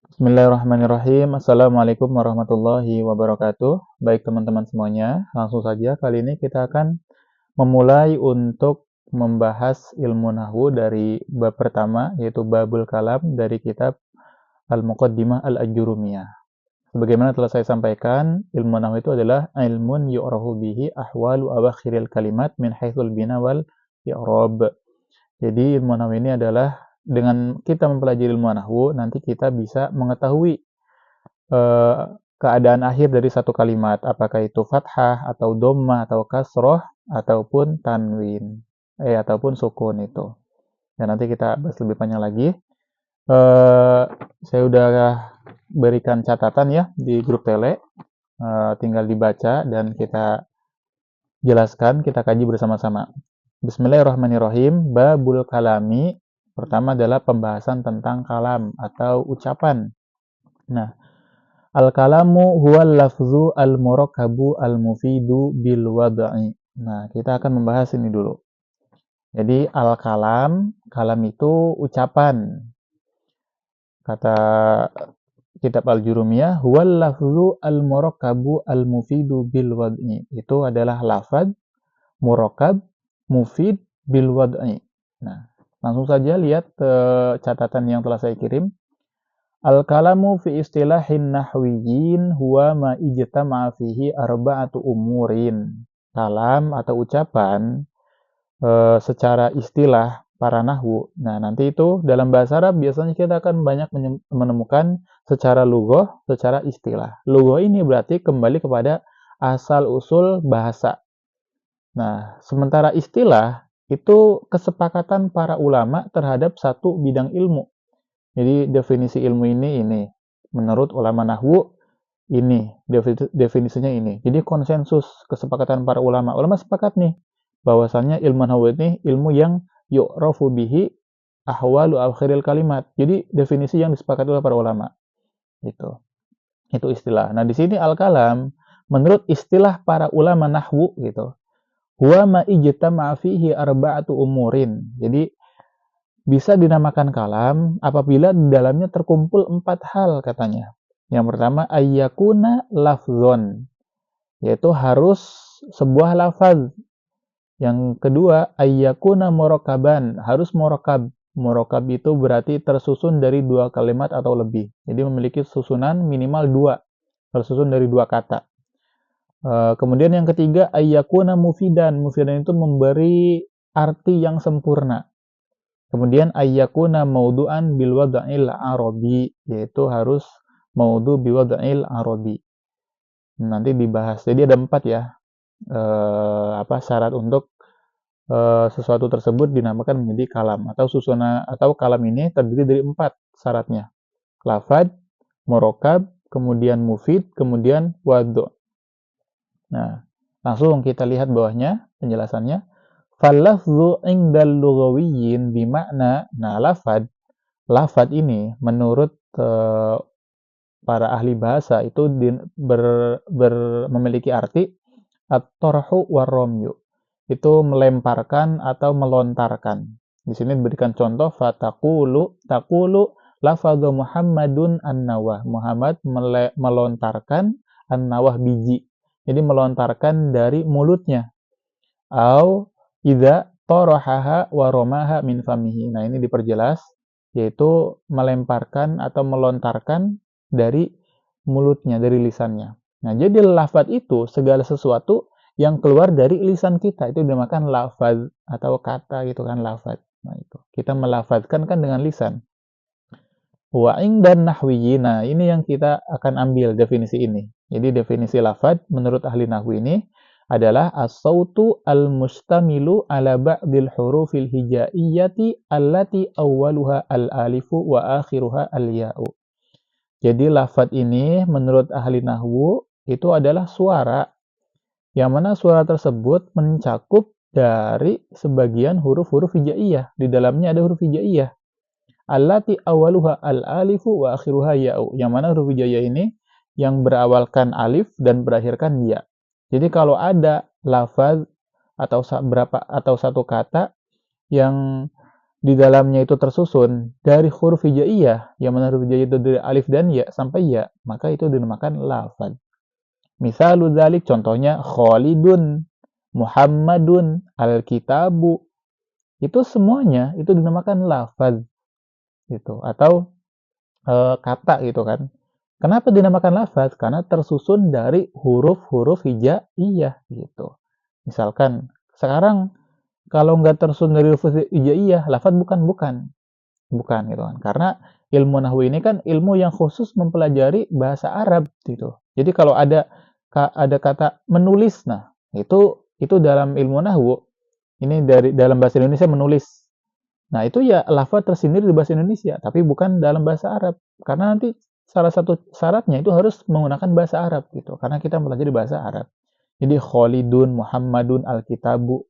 Bismillahirrahmanirrahim. Assalamualaikum warahmatullahi wabarakatuh. Baik teman-teman semuanya, langsung saja kali ini kita akan memulai untuk membahas ilmu nahwu dari bab pertama, yaitu babul kalam dari kitab Al-Muqaddimah Al-Ajurumiyah. Sebagaimana telah saya sampaikan, ilmu nahwu itu adalah ilmun yu'rafu bihi ahwalu awakhiril kalimat min haitsul bina wal i'rab. Jadi ilmu nahwu ini adalah dengan kita mempelajari ilmu nahwu, nanti kita bisa mengetahui eh, keadaan akhir dari satu kalimat, apakah itu fathah atau dhammah atau kasroh ataupun tanwin, ataupun sukun itu. Dan nanti kita bahas lebih panjang lagi. Saya udah berikan catatan ya di grup tele, tinggal dibaca dan kita jelaskan, kita kaji bersama-sama. Bismillahirrahmanirrahim. Babul kalami. Pertama adalah pembahasan tentang kalam atau ucapan. Nah, al-kalamu huwal lafzu al-murakkabu al-mufidu bil wad'i. Nah, kita akan membahas ini dulu. Jadi, al-kalam, kalam itu ucapan. Kata kitab Al-Jurumiyah, huwal lafzu al-murakkabu al-mufidu bil wad'i. Itu adalah lafaz murakkab mufid bil wad'i. Nah, langsung saja lihat catatan yang telah saya kirim. Al-kalamu fi istilahin nahwiyin huwa ma ijtama'a fihi arba'atu umurin. Kalam atau ucapan secara istilah para nahwu. Nah, nanti itu dalam bahasa Arab biasanya kita akan banyak menemukan secara lughah, secara istilah. Lughah ini berarti kembali kepada asal usul bahasa. Nah, sementara istilah itu kesepakatan para ulama terhadap satu bidang ilmu. Jadi definisi ilmu ini. Menurut ulama nahwu ini, definisinya ini. Jadi konsensus kesepakatan para ulama. Ulama sepakat nih bahwasannya ilmu nahwu ini ilmu yang yu'rafu bihi ahwalu akhiril kalimat. Jadi definisi yang disepakati oleh para ulama. Gitu. Itu istilah. Nah, di sini al-kalam menurut istilah para ulama nahwu gitu. Huwa ma ijtama'a fihi arba'atu umurin. Jadi bisa dinamakan kalam apabila di dalamnya terkumpul 4 hal katanya. Yang pertama, ayyakuna lafzon, yaitu harus sebuah lafaz. Yang kedua, ayyakuna murakaban, harus murakab. Murakab itu berarti tersusun dari 2 kalimat atau lebih. Jadi memiliki susunan minimal 2, tersusun dari 2 kata. Kemudian yang ketiga, ayyakuna mufidan. Mufidan itu memberi arti yang sempurna. Kemudian ayyakuna maudu'an bil wada'il arabi, yaitu harus maudhu bil wada'il arabi. Nanti dibahas. Jadi ada 4 ya. Syarat untuk sesuatu tersebut dinamakan menjadi kalam atau susunan atau kalam ini terdiri dari 4 syaratnya. Lafad, murakkab, kemudian mufid, kemudian wadu'. Nah, langsung kita lihat bawahnya penjelasannya. Fal-lafzu indal lughawiyyin bimakna, nah lafad ini menurut para ahli bahasa itu memiliki arti at-tarhu war-ramyu. Itu melemparkan atau melontarkan. Di sini diberikan contoh taqulu lafadhu Muhammadun an-nawah. Muhammad melontarkan an-nawah biji. Jadi melontarkan dari mulutnya. Au idza tarahaha wa ramaha min famihi. Nah, ini diperjelas yaitu melemparkan atau melontarkan dari mulutnya, dari lisannya. Nah, jadi lafaz itu segala sesuatu yang keluar dari lisan kita itu dinamakan lafaz atau kata gitu kan lafaz. Nah, itu. Kita melafazkan kan dengan lisan. Wa dan nahwiyyin. Nah, ini yang kita akan ambil definisi ini. Jadi definisi lafaz menurut ahli nahwu ini adalah as-sautu al-mustamilu ala ba'dil hurufil hijaiyyati allati awwaluha al-alifu wa akhiruha al-ya'u. Jadi lafaz ini menurut ahli nahwu itu adalah suara yang mana suara tersebut mencakup dari sebagian huruf-huruf hijaiyah. Di dalamnya ada huruf hijaiyah. Allati awaluha al-alifu wa akhiruha ya'u. Yang mana huruf hijaiyah ini yang berawalkan alif dan berakhirkan ya. Jadi kalau ada lafaz atau satu kata yang di dalamnya itu tersusun dari huruf hijaiyah, yang mana huruf hijaiyah itu dari alif dan ya sampai ya, maka itu dinamakan lafaz. Misalul dzalik, contohnya Khalidun, Muhammadun, Alkitabu. Itu semuanya itu dinamakan lafaz gitu, atau kata gitu kan. Kenapa dinamakan lafaz? Karena tersusun dari huruf-huruf hijaiyah gitu. Misalkan sekarang kalau nggak tersusun dari huruf hijaiyah, lafaz bukan gitu kan. Karena ilmu nahwu ini kan ilmu yang khusus mempelajari bahasa Arab gitu. Jadi kalau ada kata menulis, nah itu dalam ilmu nahwu ini dari dalam bahasa Indonesia menulis. Nah, itu ya lafaz tersendiri di bahasa Indonesia, tapi bukan dalam bahasa Arab. Karena nanti salah satu syaratnya itu harus menggunakan bahasa Arab gitu, karena kita mempelajari bahasa Arab. Jadi Khalidun, Muhammadun, Alkitabu.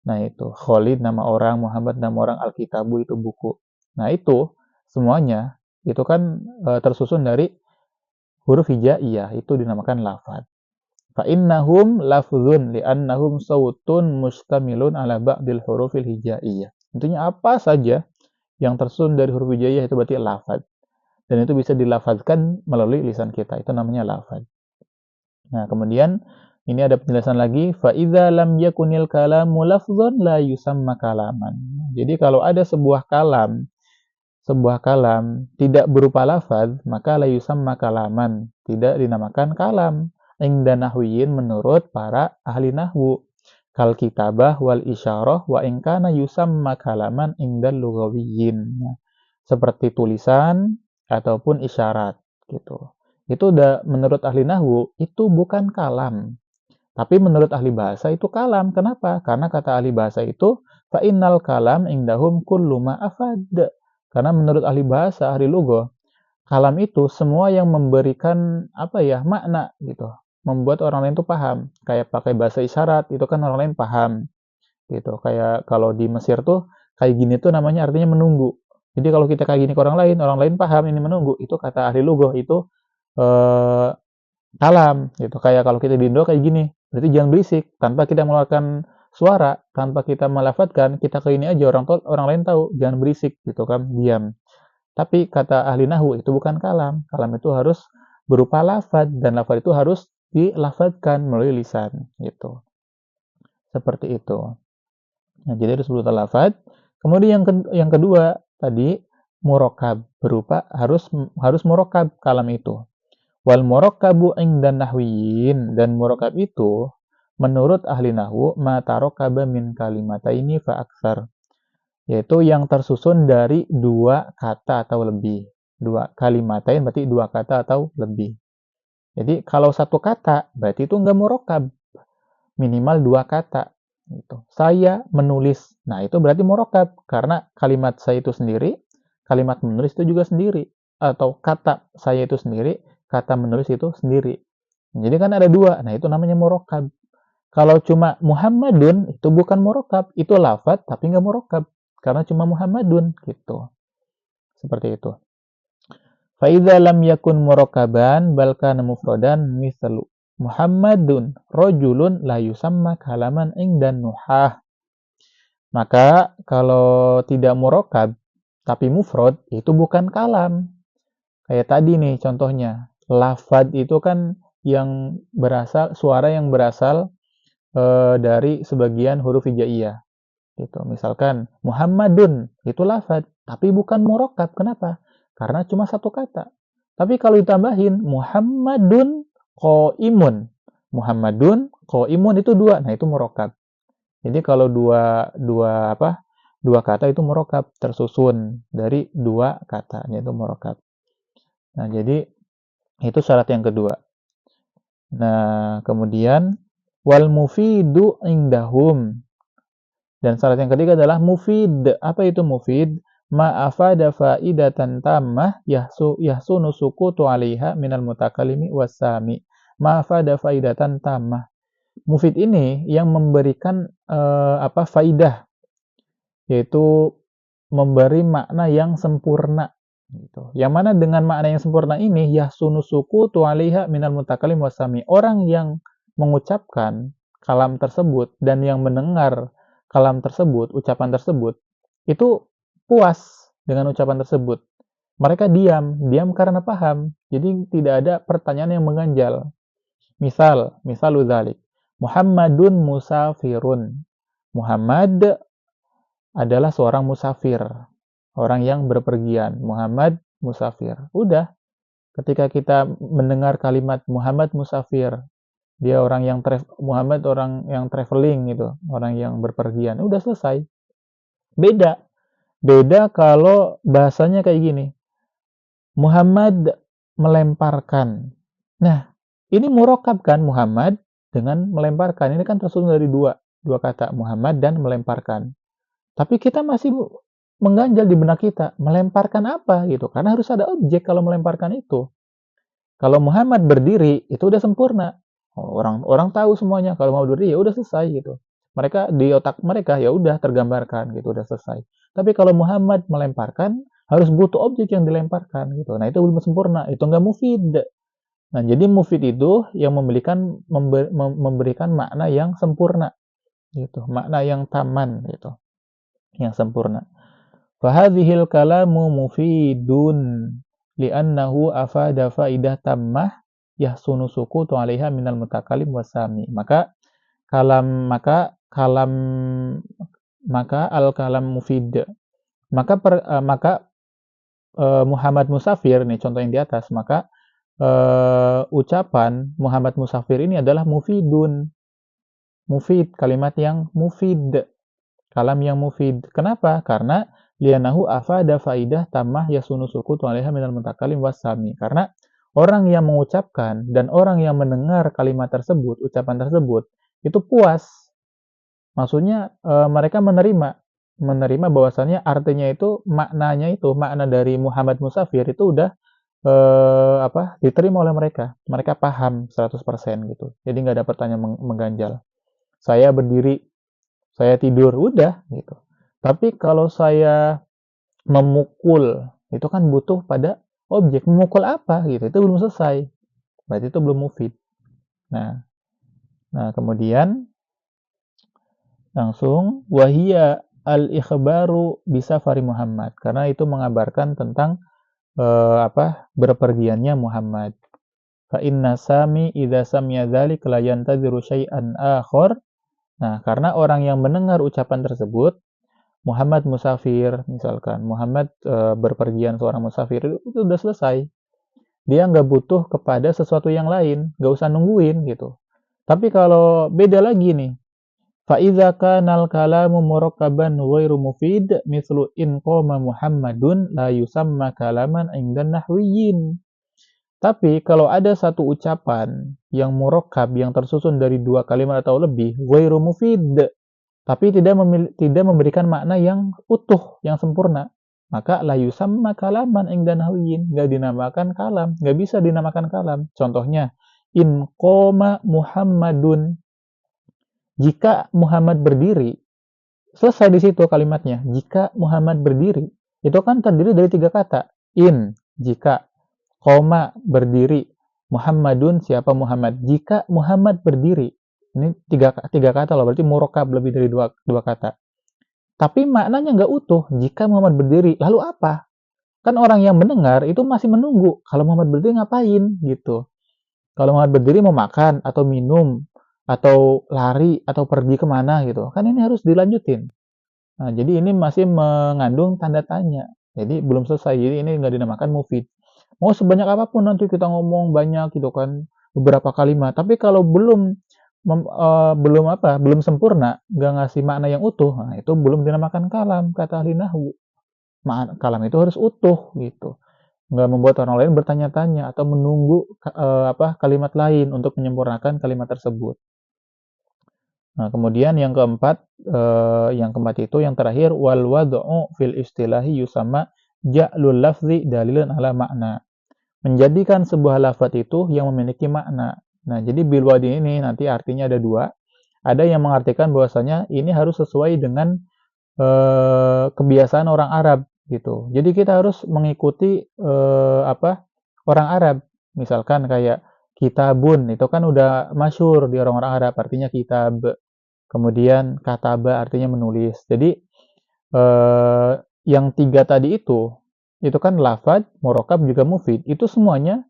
Nah, itu Khalid nama orang, Muhammad nama orang, Alkitabu itu buku. Nah, itu semuanya itu kan tersusun dari huruf hijaiyah, itu dinamakan lafaz. Fa innahum lafzun li'annahum sautun mustamilun ala ba'dil hurufil hijaiyah. Intinya apa saja yang tersusun dari huruf hijaiyah itu berarti lafaz. Dan itu bisa dilafazkan melalui lisan kita. Itu namanya lafaz. Nah, kemudian ini ada penjelasan lagi, fa idza lam yakunil kalamu lafzan la yusamma kalaman. Jadi kalau ada sebuah kalam tidak berupa lafaz, maka la yusamma kalaman, tidak dinamakan kalam. Inda nahwiyin menurut para ahli nahwu. Kal kitabah wal isyarah wa in kana yusamma kalaman indal lughawiyin. Seperti tulisan ataupun isyarat gitu. Itu udah menurut ahli nahwu itu bukan kalam. Tapi menurut ahli bahasa itu kalam. Kenapa? Karena kata ahli bahasa itu fa innal kalam indahum kullu ma afad. Karena menurut ahli bahasa, ahli lugha, kalam itu semua yang memberikan makna gitu. Membuat orang lain tuh paham. Kayak pakai bahasa isyarat, itu kan orang lain paham gitu. Kayak kalau di Mesir tuh kayak gini tuh namanya artinya menunggu. Jadi kalau kita kayak gini ke orang lain paham ini menunggu. Itu kata ahli lugha itu eh, kalam gitu. Kayak kalau kita di Indo kayak gini, berarti jangan berisik tanpa kita mengeluarkan suara, tanpa kita melafadzkan, kita ke ini aja orang lain tahu, jangan berisik gitu kan, diam. Tapi kata ahli nahwu itu bukan kalam. Kalam itu harus berupa lafaz dan lafaz itu harus dilafadzkan melalui lisan gitu. Seperti itu. Nah, jadi harus berupa lafaz. Kemudian yang kedua tadi murokab, berupa harus murokab kalam itu. Wal murakkabu indan nahwiyin, dan murakab itu menurut ahli nahwu ma tarokkaba min kalimataini fa aksar, yaitu yang tersusun dari dua kata atau lebih. Dua kalimatain berarti dua kata atau lebih. Jadi kalau satu kata berarti itu enggak murakab, minimal dua kata gitu. Saya menulis, nah itu berarti murakab karena kalimat saya itu sendiri, kalimat menulis itu juga sendiri, atau kata saya itu sendiri, kata menulis itu sendiri. Jadi kan ada dua, nah itu namanya murokab. Kalau cuma Muhammadun, itu bukan murokab, itu lafaz tapi nggak murokab. Karena cuma Muhammadun, gitu. Seperti itu. Fa'idha lam yakun murokaban, balkana mufrodan, misalu Muhammadun, rojulun, la yusamma kalaman ingdan nuhah. Maka kalau tidak murokab, tapi mufrod, itu bukan kalam. Kayak tadi nih contohnya, lafad itu kan yang suara yang berasal dari sebagian huruf hijaiyah. Gitu. Misalkan Muhammadun itu lafad, tapi bukan murokab. Kenapa? Karena cuma satu kata. Tapi kalau ditambahin Muhammadun qaimun, Muhammadun qaimun itu dua, nah itu murokab. Jadi kalau dua kata itu murokab, tersusun dari dua kata, yaitu murokab. Nah, jadi itu syarat yang kedua. Nah, kemudian wal mufidu indahum. Dan syarat yang ketiga adalah mufid. Apa itu mufid? Ma afada faidatan tammah yahsunu sukutu 'alaiha minal mutakalimi wassami. Ma afada faidatan tammah. Mufid ini yang memberikan faidah, yaitu memberi makna yang sempurna gitu. Yang mana dengan makna yang sempurna ini yahsunu sukutu 'alaiha minal mutakalim wasami. Orang yang mengucapkan kalam tersebut dan yang mendengar kalam tersebut, ucapan tersebut, itu puas dengan ucapan tersebut. Mereka diam karena paham. Jadi tidak ada pertanyaan yang mengganjal. Misal udzalik. Muhammadun musafirun. Muhammad adalah seorang musafir, orang yang berpergian. Muhammad musafir. Udah, ketika kita mendengar kalimat Muhammad musafir, dia Muhammad orang yang traveling gitu, orang yang berpergian. Udah selesai. Beda. Beda kalau bahasanya kayak gini. Muhammad melemparkan. Nah, ini murokab kan Muhammad dengan melemparkan. Ini kan tersusun dari dua kata, Muhammad dan melemparkan. Tapi kita masih mengganjal di benak kita, melemparkan apa gitu. Karena harus ada objek kalau melemparkan itu. Kalau Muhammad berdiri, itu udah sempurna. Orang tahu semuanya, kalau mau berdiri ya udah selesai gitu. Mereka di otak mereka ya udah tergambarkan gitu, udah selesai. Tapi kalau Muhammad melemparkan, harus butuh objek yang dilemparkan gitu. Nah, itu belum sempurna, itu nggak mufid. Nah, jadi mufid itu yang memberikan makna yang sempurna gitu, makna yang taman gitu, yang sempurna. Fahadhil kalamu mufidun li'annahu afada faidah tammah yahsunu sukutu 'alaiha minal mutakallim wasami. Maka kalam al kalam mufid. Maka Muhammad musafir nih contoh yang di atas, maka ucapan Muhammad musafir ini adalah mufidun. Mufid, kalimat yang mufid. Kalam yang mufid. Kenapa? Karena lianahu afada faidah tamah yasunu sukutu 'alaiha minal mutakallim wasami. Karena orang yang mengucapkan dan orang yang mendengar kalimat tersebut, ucapan tersebut, itu puas. Maksudnya mereka menerima bahwasannya artinya itu, makna dari Muhammad musafir itu udah diterima oleh mereka. Mereka paham 100% gitu. Jadi nggak ada pertanyaan mengganjal. Saya berdiri, saya tidur, udah gitu. Tapi kalau saya memukul, itu kan butuh pada objek. Memukul apa gitu, itu belum selesai. Berarti itu belum mufid. Nah kemudian langsung wahia al-ikhbaru bisafari Muhammad, karena itu mengabarkan tentang berpergiannya Muhammad. Fa inna sami idza sami'a dzalik la yantadziru syai'an akhar. Nah, karena orang yang mendengar ucapan tersebut, Muhammad musafir, misalkan Muhammad berpergian seorang musafir, itu udah selesai. Dia nggak butuh kepada sesuatu yang lain, nggak usah nungguin gitu. Tapi kalau beda lagi nih, فَإِذَا كَانَ الْكَلَامُ مُرَكَّبًا غَيْرُ مُفِيدٍ مِثْلُ إِنْ قَامَ مُحَمَّدٌ لَا يُسَمَّى كَلَامًا عِنْدَ النَّحْوِيِّينَ. Tapi kalau ada satu ucapan yang murakkab, yang tersusun dari dua kalimat atau lebih, ghairu mufid, tapi tidak memberikan makna yang utuh, yang sempurna, maka la yusamma kalaman inda nahwiyin, nggak dinamakan kalam, nggak bisa dinamakan kalam. Contohnya, in qoma Muhammadun, jika Muhammad berdiri, selesai di situ kalimatnya. Jika Muhammad berdiri, itu kan terdiri dari tiga kata. In, jika. Koma, berdiri. Muhammadun, siapa Muhammad. Jika Muhammad berdiri. Ini tiga kata loh, berarti murokab, lebih dari dua kata. Tapi maknanya nggak utuh. Jika Muhammad berdiri, lalu apa? Kan orang yang mendengar itu masih menunggu. Kalau Muhammad berdiri ngapain? Gitu. Kalau Muhammad berdiri mau makan, atau minum, atau lari, atau pergi kemana gitu. Kan ini harus dilanjutin. Nah, jadi ini masih mengandung tanda tanya. Jadi belum selesai. Jadi ini nggak dinamakan mufid. Mau sebanyak apapun nanti kita ngomong banyak gitu kan, beberapa kalimat. Tapi kalau belum sempurna, nggak ngasih makna yang utuh, nah itu belum dinamakan kalam, kata ahli nahwu. Kalam itu harus utuh gitu. Nggak membuat orang lain bertanya-tanya atau menunggu kalimat lain untuk menyempurnakan kalimat tersebut. Nah, kemudian yang keempat itu yang terakhir, wal wad'u fil istilahi yusama ja'lul lafzi dalilan ala makna. Menjadikan sebuah lafaz itu yang memiliki makna. Nah, jadi bil wadi ini nanti artinya ada dua. Ada yang mengartikan bahwasanya ini harus sesuai dengan kebiasaan orang Arab gitu. Jadi kita harus mengikuti orang Arab. Misalkan kayak kitabun, itu kan udah masyhur di orang-orang Arab, artinya kitab. Kemudian kataba artinya menulis. Jadi yang 3 tadi itu kan lafadz, murokab, juga mufid. Itu semuanya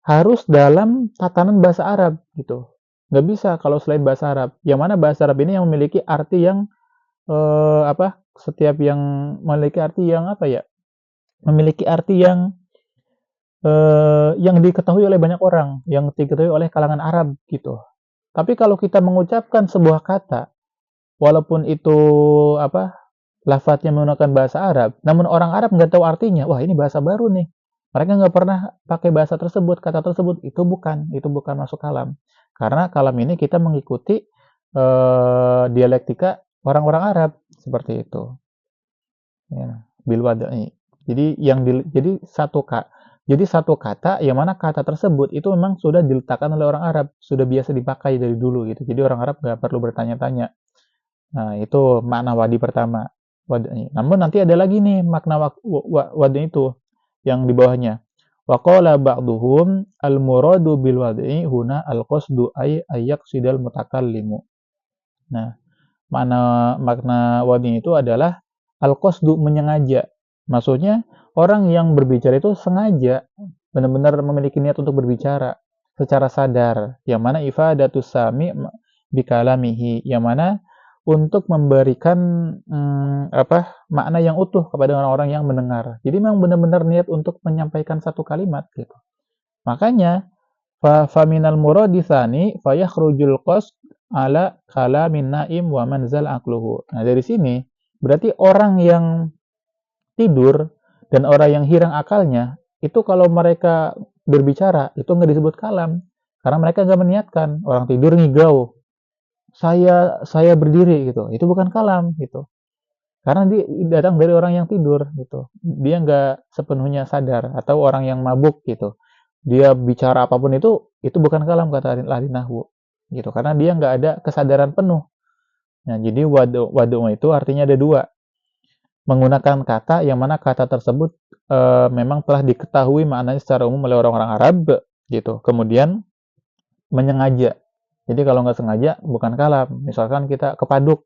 harus dalam tatanan bahasa Arab gitu. Nggak bisa kalau selain bahasa Arab. Yang mana bahasa Arab ini yang memiliki arti yang setiap yang memiliki arti yang memiliki arti yang diketahui oleh banyak orang, yang diketahui oleh kalangan Arab gitu. Tapi kalau kita mengucapkan sebuah kata, walaupun itu lafadznya menggunakan bahasa Arab, namun orang Arab nggak tahu artinya, wah ini bahasa baru nih. Mereka nggak pernah pakai bahasa tersebut, kata tersebut, itu bukan masuk kalam. Karena kalam ini kita mengikuti dialektika orang-orang Arab seperti itu. Ya, bil wada'i. Jadi satu kata yang mana kata tersebut itu memang sudah diletakkan oleh orang Arab, sudah biasa dipakai dari dulu gitu. Jadi orang Arab nggak perlu bertanya-tanya. Nah, itu makna wadi pertama. Wadi. Namun nanti ada lagi nih makna wadi itu yang di bawahnya. Wa qala ba'duhum al-muradu bil wadi huna al-qasdu ay yaqsidal mutakallimu. Nah, makna wadi itu adalah al-qasdu, menyengaja. Maksudnya orang yang berbicara itu sengaja benar-benar memiliki niat untuk berbicara secara sadar. Yang mana ifadatus sami bikalamihi, yang mana untuk memberikan makna yang utuh kepada orang-orang yang mendengar. Jadi memang benar-benar niat untuk menyampaikan satu kalimat gitu. Makanya faminal muraditsani fayakhrujul qasd ala kalamin naim wa manzal aqluhu. Nah, dari sini berarti orang yang tidur dan orang yang hilang akalnya itu kalau mereka berbicara itu nggak disebut kalam karena mereka nggak meniatkan. Orang tidur ngigau, saya berdiri gitu, itu bukan kalam gitu, karena dia datang dari orang yang tidur gitu, dia nggak sepenuhnya sadar. Atau orang yang mabuk gitu, dia bicara apapun itu bukan kalam kata ahli nahwu gitu, karena dia nggak ada kesadaran penuh. Nah, jadi wadu itu artinya ada dua, menggunakan kata yang mana kata tersebut memang telah diketahui maknanya secara umum oleh orang-orang Arab gitu. Kemudian menyengaja. Jadi kalau nggak sengaja bukan kalam. Misalkan kita kepaduk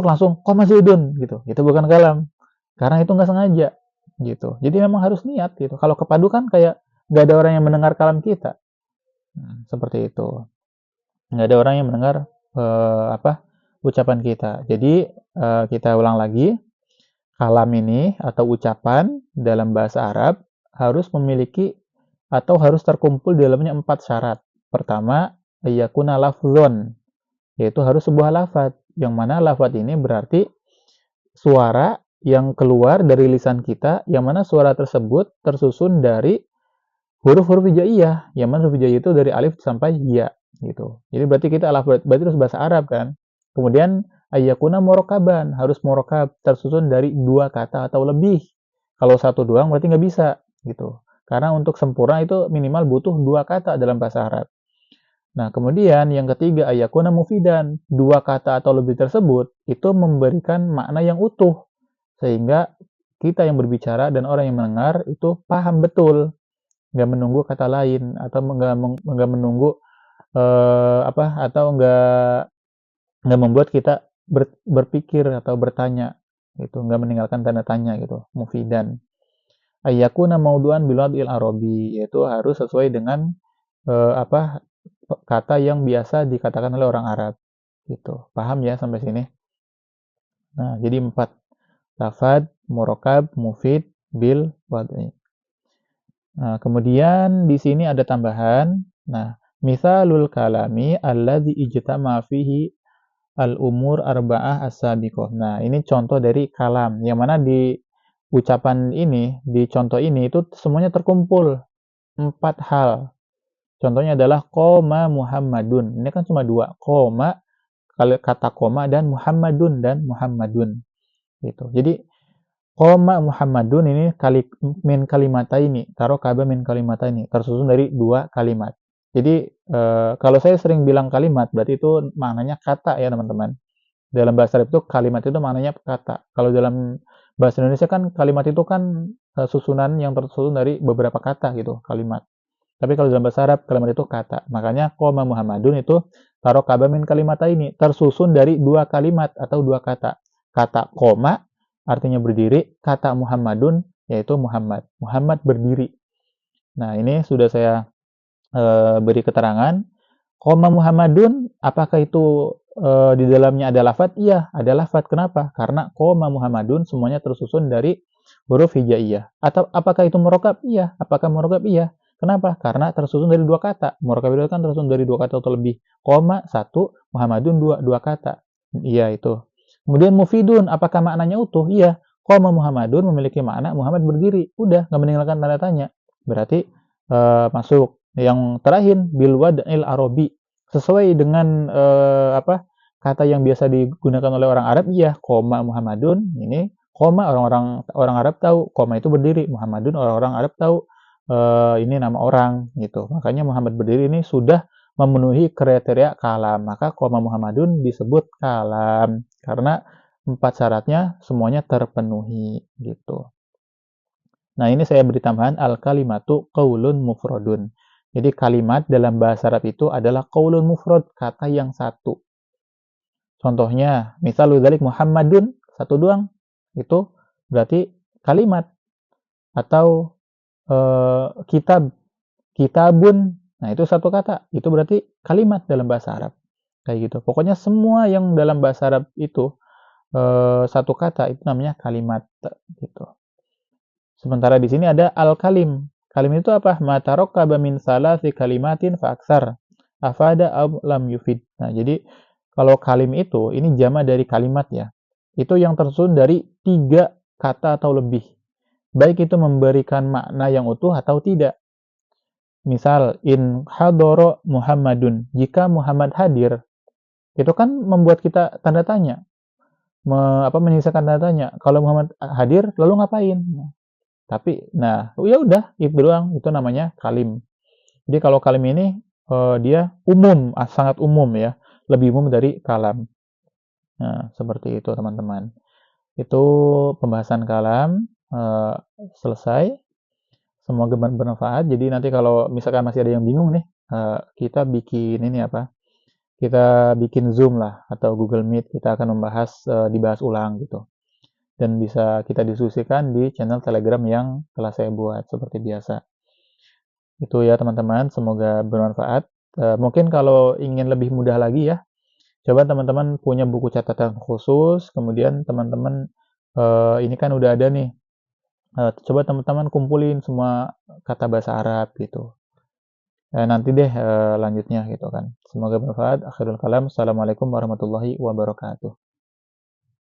langsung koma zaidun gitu. Itu bukan kalam. Karena itu nggak sengaja gitu. Jadi memang harus niat gitu. Kalau kepaduk kan kayak nggak ada orang yang mendengar kalam kita. Seperti itu. Nggak ada orang yang mendengar ucapan kita. Jadi kita ulang lagi. Kalam ini atau ucapan dalam bahasa Arab harus memiliki atau harus terkumpul di dalamnya 4 syarat. Pertama, yakuna lafzon, yaitu harus sebuah lafadz, yang mana lafadz ini berarti suara yang keluar dari lisan kita, yang mana suara tersebut tersusun dari huruf-huruf hijaiyah, yang mana huruf hijaiyah itu dari alif sampai ya gitu. Jadi berarti kita lafadz berarti harus bahasa Arab kan. Kemudian ayyakuna murakaban, harus murokab, tersusun dari 2 kata atau lebih. Kalau satu doang berarti nggak bisa gitu. Karena untuk sempurna itu minimal butuh 2 kata dalam bahasa Arab. Nah, kemudian yang ketiga ayyakuna mufidan, 2 kata atau lebih tersebut itu memberikan makna yang utuh sehingga kita yang berbicara dan orang yang mendengar itu paham betul, nggak menunggu kata lain atau nggak menunggu atau nggak membuat kita berpikir atau bertanya gitu, nggak meninggalkan tanda tanya gitu. Mufidan ayyakuna maudu'an biladil arabi, yaitu harus sesuai dengan kata yang biasa dikatakan oleh orang Arab gitu. Paham ya sampai sini? Nah, jadi 4, lafadz, murokab, mufid, bil, wad'i. Nah, kemudian di sini ada tambahan. Nah, misalul kalami alladzi ijtama fihi al-umur arba'ah as-sabiqah. Nah, ini contoh dari kalam, yang mana di ucapan ini, di contoh ini itu semuanya terkumpul 4 hal. Contohnya adalah koma Muhammadun. Ini kan cuma 2, koma, kata koma, dan Muhammadun gitu. Jadi koma Muhammadun ini min kalimata ini, taruh kaba min kalimata ini, tersusun dari 2 kalimat. Jadi kalau saya sering bilang kalimat, berarti itu maknanya kata ya teman-teman. Dalam bahasa Arab itu kalimat itu maknanya kata. Kalau dalam bahasa Indonesia kan kalimat itu kan susunan yang tersusun dari beberapa kata gitu, kalimat. Tapi kalau dalam bahasa Arab kalimat itu kata. Makanya qoma Muhammadun itu taruh kaba min kalimata ini, tersusun dari 2 kalimat atau 2 kata. Kata koma artinya berdiri, kata Muhammadun yaitu Muhammad. Muhammad berdiri. Nah, ini sudah saya beri keterangan. Koma Muhammadun, apakah itu di dalamnya ada lafadz? Iya, ada lafadz. Kenapa? Karena koma Muhammadun semuanya tersusun dari huruf hijaiyah. Atau apakah itu murokab? Iya. Apakah murokab? Iya. Kenapa? Karena tersusun dari dua kata. Murokab itu kan tersusun dari dua kata atau lebih. Koma, satu, Muhammadun, dua kata. Iya, itu. Kemudian mufidun, apakah maknanya utuh? Iya. Koma Muhammadun memiliki makna Muhammad berdiri. Udah, nggak meninggalkan tanda tanya. Berarti masuk. Yang terakhir, bil wad'il arabi. Sesuai dengan kata yang biasa digunakan oleh orang Arab, iya, koma Muhammadun, ini koma orang Arab tahu, koma itu berdiri, Muhammadun orang-orang Arab tahu ini nama orang gitu. Makanya Muhammad berdiri ini sudah memenuhi kriteria kalam. Maka koma Muhammadun disebut kalam karena 4 syaratnya semuanya terpenuhi gitu. Nah, ini saya beri tambahan al-kalimatu qaulun mufradun. Jadi kalimat dalam bahasa Arab itu adalah qaulun mufrad, kata yang satu. Contohnya, misal dzalik Muhammadun, satu doang. Itu berarti kalimat. Atau kitab, kitabun. Nah, itu satu kata. Itu berarti kalimat dalam bahasa Arab. Kayak gitu. Pokoknya semua yang dalam bahasa Arab itu satu kata itu namanya kalimat gitu. Sementara di sini ada al-kalim. Kalim itu apa? Ma tarakkaba min salasi kalimatin fa aksar. Afada aw lam yufid. Nah, jadi kalau kalim itu ini jama dari kalimat ya. Itu yang tersusun dari 3 kata atau lebih. Baik itu memberikan makna yang utuh atau tidak. Misal in hadoro Muhammadun. Jika Muhammad hadir, itu kan membuat kita tanda tanya. Menyisakan tanda tanya. Kalau Muhammad hadir, lalu ngapain? Tapi, nah, ya udah, itu doang. Itu namanya kalim. Jadi kalau kalim ini dia umum, sangat umum ya, lebih umum dari kalam. Nah, seperti itu teman-teman. Itu pembahasan kalam selesai. Semoga bermanfaat. Jadi nanti kalau misalkan masih ada yang bingung nih, kita bikin ini apa? Kita bikin Zoom lah atau Google Meet. Kita akan dibahas ulang gitu. Dan bisa kita diskusikan di channel Telegram yang telah saya buat seperti biasa. Itu ya teman-teman, semoga bermanfaat. Mungkin kalau ingin lebih mudah lagi ya, coba teman-teman punya buku catatan khusus, kemudian teman-teman ini kan udah ada nih, coba teman-teman kumpulin semua kata bahasa Arab gitu. Nanti deh lanjutnya gitu kan. Semoga bermanfaat. Akhirul kalam. Assalamualaikum warahmatullahi wabarakatuh.